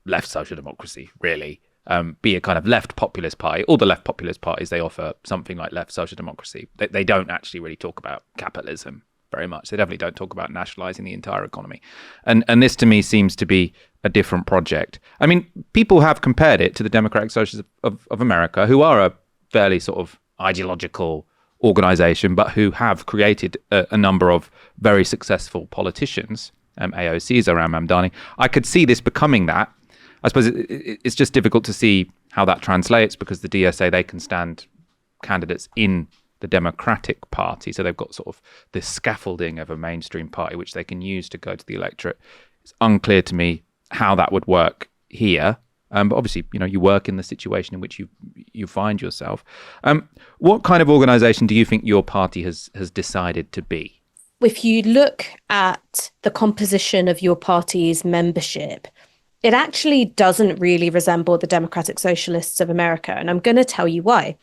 S1: left social democracy, really, be a kind of left populist party. All the left populist parties, they offer something like left social democracy. They don't actually really talk about capitalism very much. They definitely don't talk about nationalising the entire economy. And this, to me, seems to be a different project. I mean, people have compared it to the Democratic Socialists of America, who are a fairly sort of ideological organisation, but who have created a number of very successful politicians, AOCs around Mamdani. I could see this becoming that. I suppose it's just difficult to see how that translates, because the DSA, they can stand candidates in the Democratic Party. So they've got sort of this scaffolding of a mainstream party, which they can use to go to the electorate. It's unclear to me how that would work here. But obviously, you work in the situation in which you find yourself. What kind of organisation do you think your party has decided to be?
S2: If you look at the composition of your party's membership, it actually doesn't really resemble the Democratic Socialists of America. And I'm going to tell you why.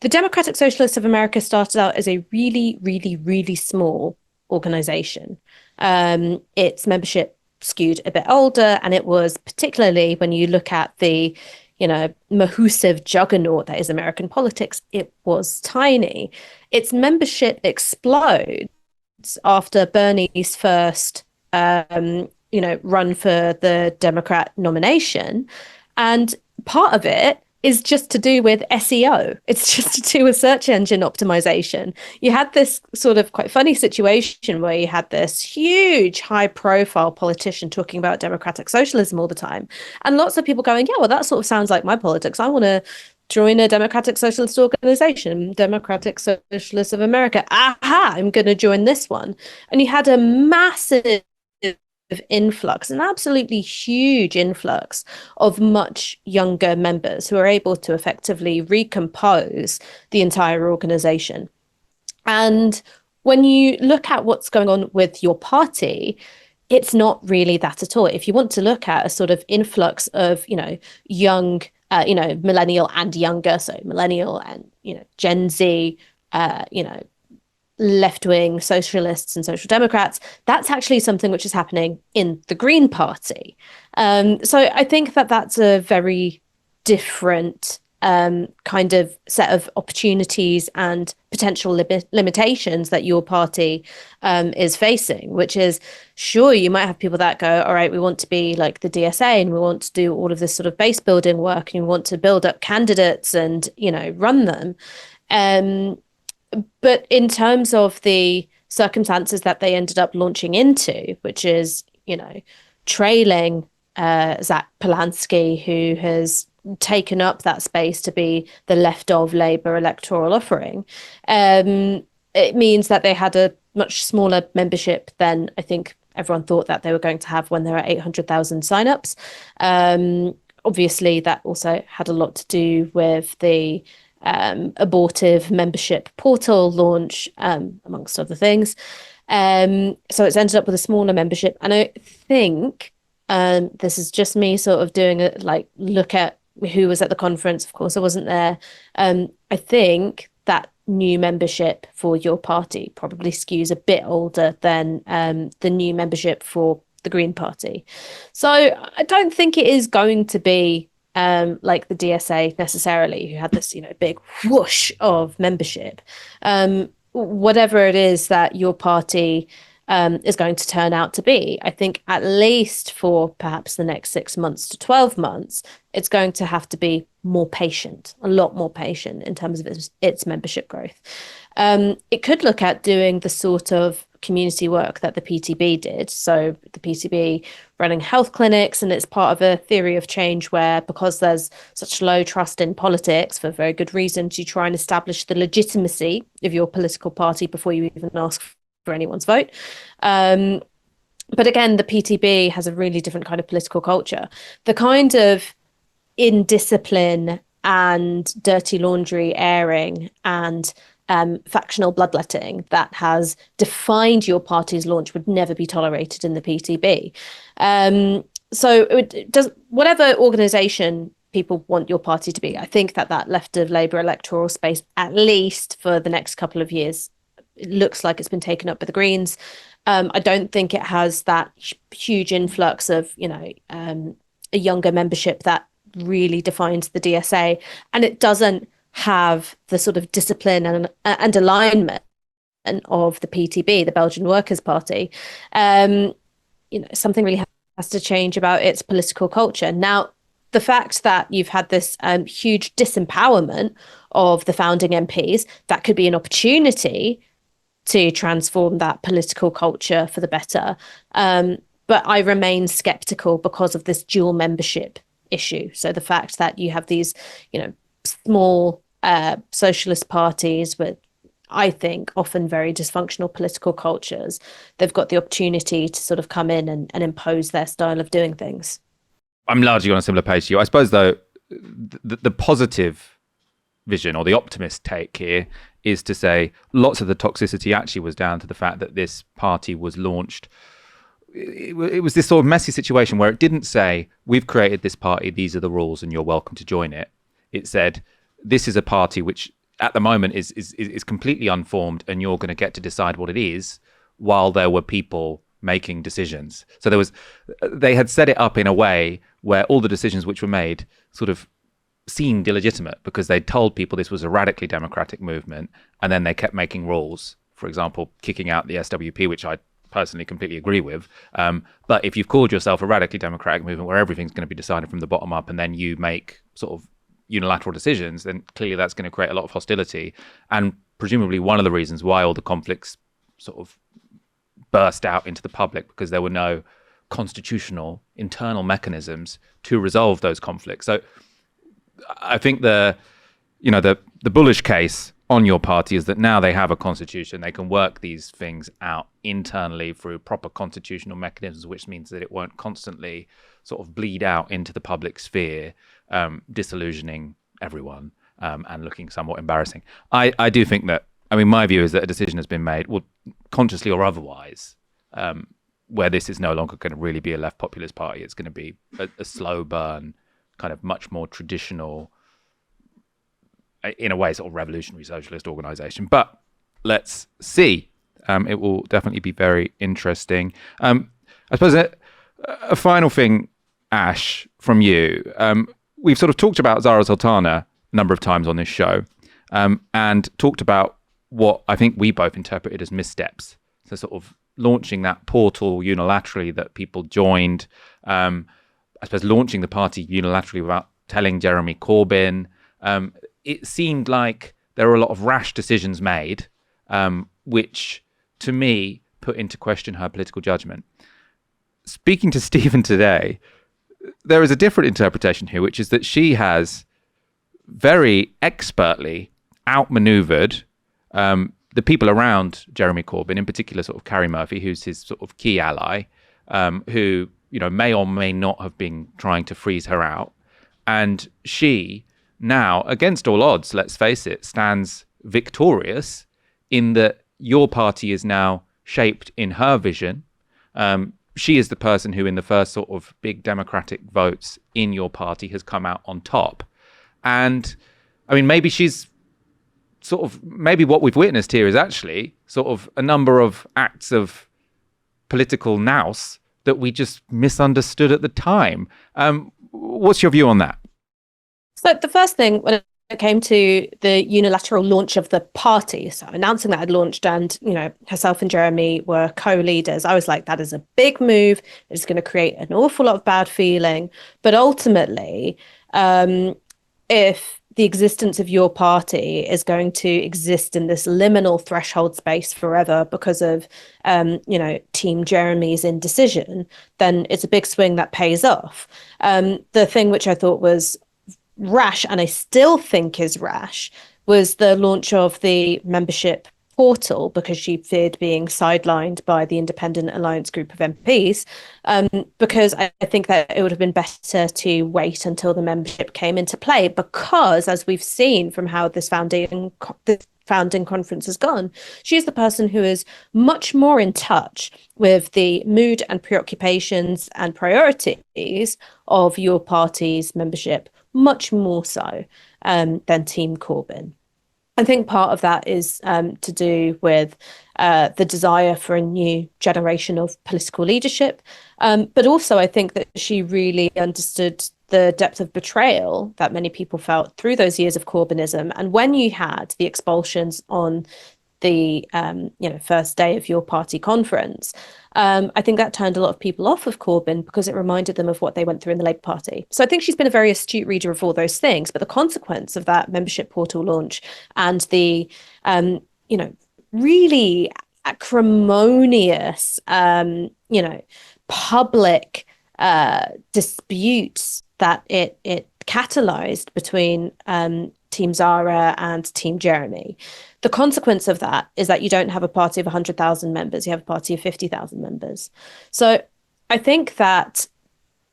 S2: The Democratic Socialists of America started out as a really, really, really small organization. Its membership skewed a bit older, and it was, particularly when you look at the, mahoosive juggernaut that is American politics, it was tiny. Its membership explodes after Bernie's first run for the Democrat nomination. And part of it is just to do with SEO. It's just to do with search engine optimization. You had this sort of quite funny situation where you had this huge high profile politician talking about democratic socialism all the time. And lots of people going, yeah, well, that sort of sounds like my politics. I want to join a democratic socialist organization, Democratic Socialists of America. Aha, I'm going to join this one. And you had a massive influx, an absolutely huge influx of much younger members who are able to effectively recompose the entire organization. And when you look at what's going on with your party, it's not really that at all. If you want to look at a sort of influx of, young, millennial and younger, so millennial and, Gen Z, left-wing socialists and social democrats, that's actually something which is happening in the Green Party. So I think that that's a very different kind of set of opportunities and potential limitations that your party is facing, which is, sure, you might have people that go, all right, we want to be like the DSA and we want to do all of this sort of base building work and we want to build up candidates and, run them. But in terms of the circumstances that they ended up launching into, which is, trailing Zach Polanski, who has taken up that space to be the left of Labour electoral offering, it means that they had a much smaller membership than I think everyone thought that they were going to have when there were 800,000 signups. Obviously, that also had a lot to do with the abortive membership portal launch, amongst other things. So it's ended up with a smaller membership. And I think this is just me sort of doing a look at who was at the conference. Of course, I wasn't there. I think that new membership for your party probably skews a bit older than the new membership for the Green Party. So I don't think it is going to be like the DSA necessarily, who had this, big whoosh of membership. whatever it is that your party is going to turn out to be, I think at least for perhaps the next 6 months to 12 months, it's going to have to be more patient, a lot more patient in terms of its membership growth. It could look at doing the sort of community work that the PTB did. So the PTB running health clinics, and it's part of a theory of change where, because there's such low trust in politics for very good reasons, you try and establish the legitimacy of your political party before you even ask for anyone's vote. But again, the PTB has a really different kind of political culture. The kind of indiscipline and dirty laundry airing and factional bloodletting that has defined your party's launch would never be tolerated in the PTB. So it does, whatever organisation people want your party to be, I think that left of Labour electoral space, at least for the next couple of years, it looks like it's been taken up by the Greens. I don't think it has that huge influx of, a younger membership that really defines the DSA, and it doesn't have the sort of discipline and alignment of the PTB, the Belgian Workers' Party. Something really has to change about its political culture. Now, the fact that you've had this huge disempowerment of the founding MPs, that could be an opportunity to transform that political culture for the better. But I remain sceptical because of this dual membership issue. So the fact that you have these, small socialist parties with, I think, often very dysfunctional political cultures, they've got the opportunity to sort of come in and impose their style of doing things.
S1: I'm largely on a similar page to you. I suppose, though, the positive vision or the optimist take here is to say lots of the toxicity actually was down to the fact that this party was launched. It was this sort of messy situation where it didn't say, we've created this party, these are the rules, and you're welcome to join it. It said, this is a party which at the moment is completely unformed, and you're going to get to decide what it is, while there were people making decisions. So they had set it up in a way where all the decisions which were made sort of seemed illegitimate because they told people this was a radically democratic movement, and then they kept making rules. For example, kicking out the SWP, which I personally completely agree with. But if you've called yourself a radically democratic movement where everything's going to be decided from the bottom up, and then you make sort of unilateral decisions, then clearly that's going to create a lot of hostility. And presumably one of the reasons why all the conflicts sort of burst out into the public, because there were no constitutional internal mechanisms to resolve those conflicts. So I think the bullish case on your party is that now they have a constitution, they can work these things out internally through proper constitutional mechanisms, which means that it won't constantly sort of bleed out into the public sphere, disillusioning everyone and looking somewhat embarrassing. I do think that, my view is that a decision has been made, well, consciously or otherwise, where this is no longer going to really be a left populist party. It's going to be a slow burn, kind of much more traditional, in a way, sort of revolutionary socialist organisation. But let's see. It will definitely be very interesting. I suppose a final thing, Ash, from you. We've sort of talked about Zarah Sultana a number of times on this show, and talked about what I think we both interpreted as missteps. So sort of launching that portal unilaterally that people joined, I suppose launching the party unilaterally without telling Jeremy Corbyn. It seemed like there were a lot of rash decisions made, which to me put into question her political judgment. Speaking to Stephen today, there is a different interpretation here, which is that she has very expertly outmaneuvered the people around Jeremy Corbyn, in particular sort of Carrie Murphy, who's his sort of key ally, who may or may not have been trying to freeze her out. And she now, against all odds, let's face it, stands victorious in that your party is now shaped in her vision. She is the person who, in the first sort of big democratic votes in your party, has come out on top. And maybe she's maybe what we've witnessed here is actually sort of a number of acts of political nous that we just misunderstood at the time. What's your view on that?
S2: So the first thing, when it came to the unilateral launch of the party, so announcing that had launched, and herself and Jeremy were co-leaders, I was like, that is a big move. It's going to create an awful lot of bad feeling. But ultimately, if the existence of your party is going to exist in this liminal threshold space forever because of, Team Jeremy's indecision, then it's a big swing that pays off. The thing which I thought was rash, and I still think is rash, was the launch of the membership portal, because she feared being sidelined by the Independent Alliance group of MPs, because I think that it would have been better to wait until the membership came into play, because as we've seen from how this founding conference has gone, she's the person who is much more in touch with the mood and preoccupations and priorities of your party's membership, much more so than Team Corbyn. I think part of that is to do with the desire for a new generation of political leadership. But also, I think that she really understood the depth of betrayal that many people felt through those years of Corbynism. And when you had the expulsions on the first day of your party conference, I think that turned a lot of people off of Corbyn because it reminded them of what they went through in the Labour Party. So I think she's been a very astute reader of all those things. But the consequence of that membership portal launch and the really acrimonious public disputes that it catalyzed between Team Zarah and Team Jeremy. The consequence of that is that you don't have a party of 100,000 members, you have a party of 50,000 members. So I think that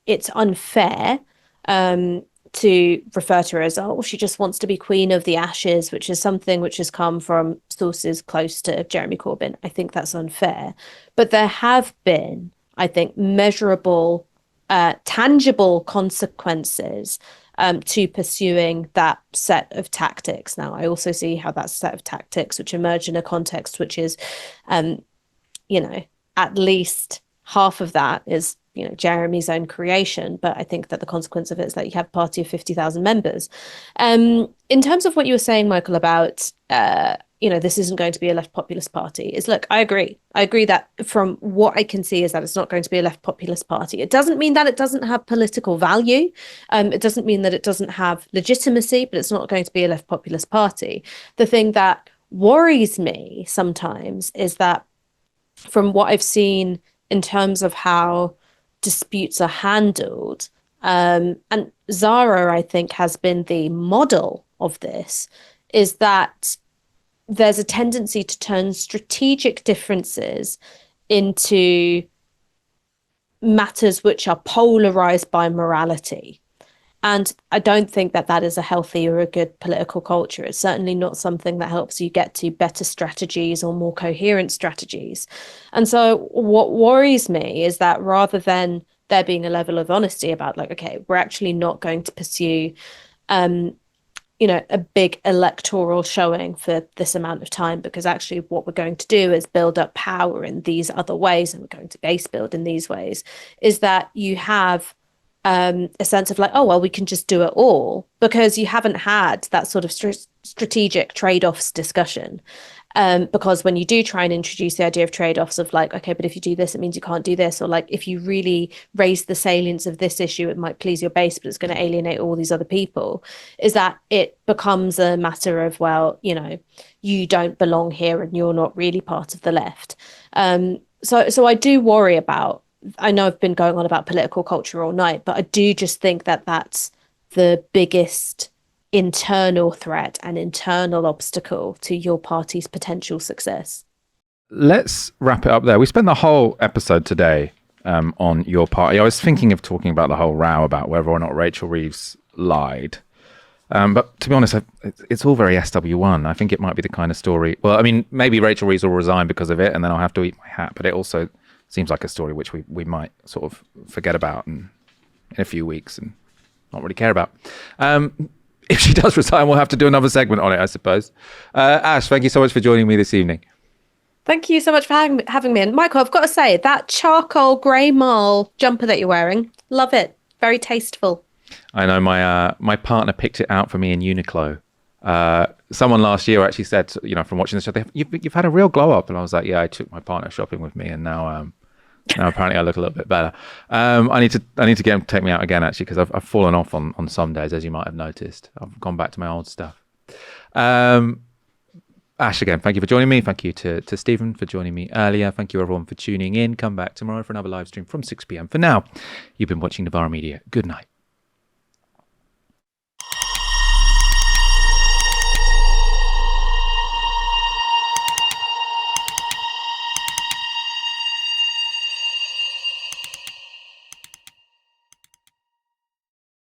S2: it's unfair to refer to her as, oh, she just wants to be queen of the ashes, which is something which has come from sources close to Jeremy Corbyn. I think that's unfair. But there have been, I think, measurable, tangible consequences to pursuing that set of tactics. Now, I also see how that set of tactics, which emerge in a context which is, at least half of that is, Jeremy's own creation. But I think that the consequence of it is that you have a party of 50,000 members. In terms of what you were saying, Michael, about, this isn't going to be a left populist party, is, look, I agree. I agree that from what I can see is that it's not going to be a left populist party. It doesn't mean that it doesn't have political value. It doesn't mean that it doesn't have legitimacy, but it's not going to be a left populist party. The thing that worries me sometimes is that from what I've seen in terms of how disputes are handled, and Zarah, I think, has been the model of this, is that there's a tendency to turn strategic differences into matters which are polarized by morality. And I don't think that that is a healthy or a good political culture. It's certainly not something that helps you get to better strategies or more coherent strategies. And so what worries me is that rather than there being a level of honesty about, like, okay, we're actually not going to pursue a big electoral showing for this amount of time, because actually what we're going to do is build up power in these other ways, and we're going to base build in these ways, is that you have a sense of like, oh, well, we can just do it all, because you haven't had that sort of strategic trade-offs discussion. Because when you do try and introduce the idea of trade-offs of like, okay, but if you do this, it means you can't do this, or like if you really raise the salience of this issue, it might please your base, but it's going to alienate all these other people, is that it becomes a matter of, well, you don't belong here and you're not really part of the left. So I do worry about, I know I've been going on about political culture all night, but I do just think that that's the biggest internal threat and internal obstacle to your party's potential success.
S1: Let's wrap it up there. We spent the whole episode today on your party. I was thinking of talking about the whole row about whether or not Rachel Reeves lied. But to be honest, it's all very SW1. I think it might be the kind of story. Well, I mean, maybe Rachel Reeves will resign because of it, and then I'll have to eat my hat. But it also seems like a story which we might sort of forget about in a few weeks and not really care about. If she does resign, we'll have to do another segment on it, I suppose. Ash, thank you so much for joining me this evening.
S2: Thank you so much for having me. And Michael, I've got to say, that charcoal grey marl jumper that you're wearing, love it. Very tasteful.
S1: I know my partner picked it out for me in Uniqlo. Someone last year actually said, you know, from watching the show, you've had a real glow up, and I was like, yeah, I took my partner shopping with me, and now apparently I look a little bit better. I need to get him to take me out again, actually, because I've fallen off on some days, as you might have noticed. I've gone back to my old stuff. Ash, again, thank you for joining me. Thank you to Stephen for joining me earlier. Thank you, everyone, for tuning in. Come back tomorrow for another live stream from 6 p.m. For now, you've been watching Novara Media. Good night.